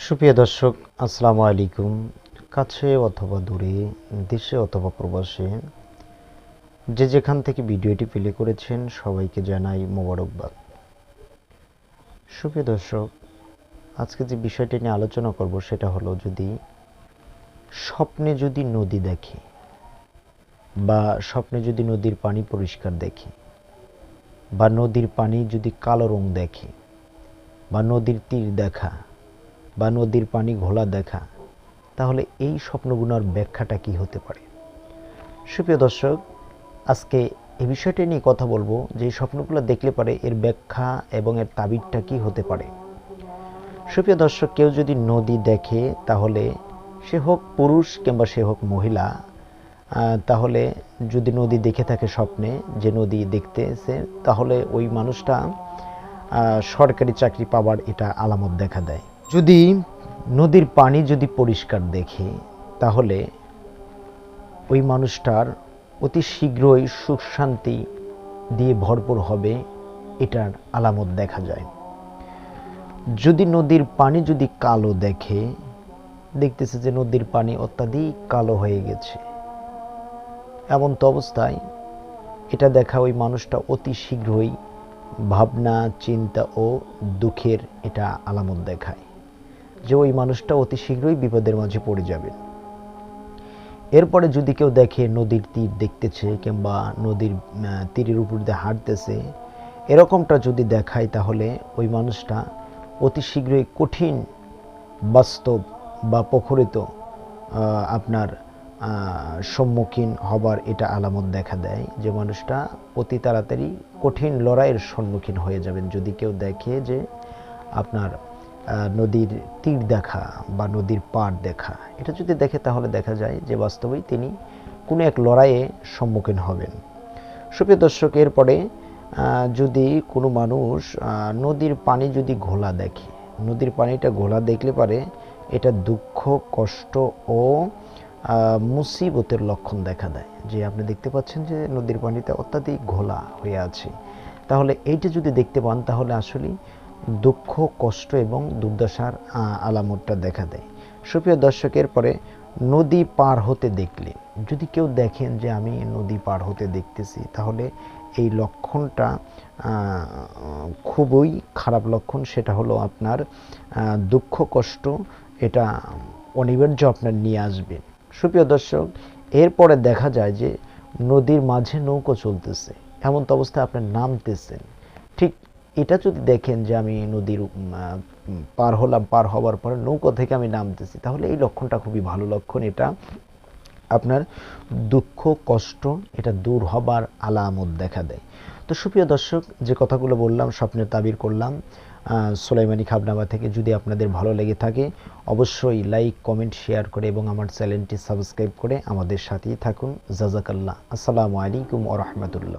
সুপ্রিয় দর্শক, আসসালামু আলাইকুম। কাছে অথবা দূরে, দেশে অথবা প্রবাসে, যে যেখান থেকে ভিডিওটি প্লে করেছেন সবাইকে জানাই মোবারকবাদ। সুপ্রিয় দর্শক, আজকে যে বিষয়টি নিয়ে আলোচনা করব সেটা হলো, স্বপ্নে যদি নদী দেখে বা স্বপ্নে যদি নদীর পানি পরিষ্কার দেখে বা নদীর পানি যদি কালো রং দেখে বা নদীর তীর দেখা বা নদীর পানি ঘোলা দেখা, তাহলে এই স্বপ্নগুলোর ব্যাখ্যাটা কি হতে পারে? সুপ্রিয় দর্শক, আজকে এই বিষয়টি নিয়ে কথা বলবো যে এই স্বপ্নগুলো দেখলে পারে এর ব্যাখ্যা এবং এর তাবিরটা কি হতে পারে। সুপ্রিয় দর্শক, কেউ যদি নদী দেখে, তাহলে সে হোক পুরুষ কিংবা সে হোক মহিলা, তাহলে যদি নদী দেখে থাকে স্বপ্নে, যে নদী দেখতেছে, তাহলে ওই মানুষটা সরকারি চাকরি পাবার এটা আলামত দেখা দেয়। যদি নদীর পানি যদি পরিষ্কার দেখে, তাহলে ওই মানুষটার অতি শীঘ্রই সুখ শান্তি দিয়ে ভরপুর হবে, এটার আলামত দেখা যায়। যদি নদীর পানি যদি কালো দেখে, দেখতেছে যে নদীর পানি অত্যাধিক কালো হয়ে গেছে, এমন তো অবস্থায় এটা দেখা ওই মানুষটা অতি শীঘ্রই ভাবনা, চিন্তা ও দুঃখের এটা আলামত দেখায় যে ওই মানুষটা অতি শীঘ্রই বিপদের মাঝে পড়ে যাবে। এরপরে যদি কেউ দেখে নদীর তীর দেখতেছে কিংবা নদীর তীরের উপর দিয়ে হাঁটতেছে, এরকমটা যদি দেখায়, তাহলে ওই মানুষটা অতি শীঘ্রই কঠিন বাস্তব বা প্রখরিত আপনার সম্মুখীন হবার এটা আলামত দেখা দেয় যে মানুষটা অতি তাড়াতাড়ি কঠিন লড়াইয়ের সম্মুখীন হয়ে যাবেন। যদি কেউ দেখে যে আপনার নদীর তীর দেখা বা নদীর পাড় দেখা, এটা যদি দেখে, তাহলে দেখা যায় যে বাস্তবেই তিনি কোনো এক লড়াইয়ে সম্মুখীন হবেন। সুপ্রিয় দর্শক, এরপরে যদি কোনো মানুষ নদীর পানি যদি ঘোলা দেখে, নদীর পানিটা ঘোলা দেখলে পারে এটা দুঃখ, কষ্ট ও মুসিবতের লক্ষণ দেখা দেয়। যে আপনি দেখতে পাচ্ছেন যে নদীর পানিটা অত্যাধিক ঘোলা হয়ে আছে, তাহলে এইটা যদি দেখতে পান, তাহলে আসলে দুঃখ, কষ্ট এবং দুর্দশার আলামতটা দেখা দেয়। সুপ্রিয় দর্শকের পরে নদী পার হতে দেখলে, যদি কেউ দেখেন যে আমি নদী পার হতে দেখতেছি, তাহলে এই লক্ষণটা খুবই খারাপ লক্ষণ। সেটা হলো আপনার দুঃখ, কষ্ট এটা অনিবার্য আপনার নিয়ে আসবে। সুপ্রিয় দর্শক, এরপরে দেখা যায় যে নদীর মাঝে নৌকো চলতেছে, এমন তো অবস্থায় আপনি নামতেছেন। ঠিক এটা যদি দেখেন যে আমি নদীর পার হলাম, পার হওয়ার পরে নৌকো থেকে আমি নামতেছি, তাহলে এই লক্ষণটা খুবই ভালো লক্ষণ। এটা আপনার দুঃখ, কষ্ট এটা দূর হবার আলামত দেখা দেয়। তো সুপ্রিয় দর্শক, যে কথাগুলো বললাম, স্বপ্নের তাবির করলাম সুলাইমানি খাবনামা থেকে। যদি আপনাদের ভালো লেগে থাকে, অবশ্যই লাইক, কমেন্ট, শেয়ার করে এবং আমার চ্যানেলটি সাবস্ক্রাইব করে আমাদের সাথেই থাকুন। জাযাকাল্লাহ। আসসালামু আলাইকুম ওয়া রাহমাতুল্লাহ।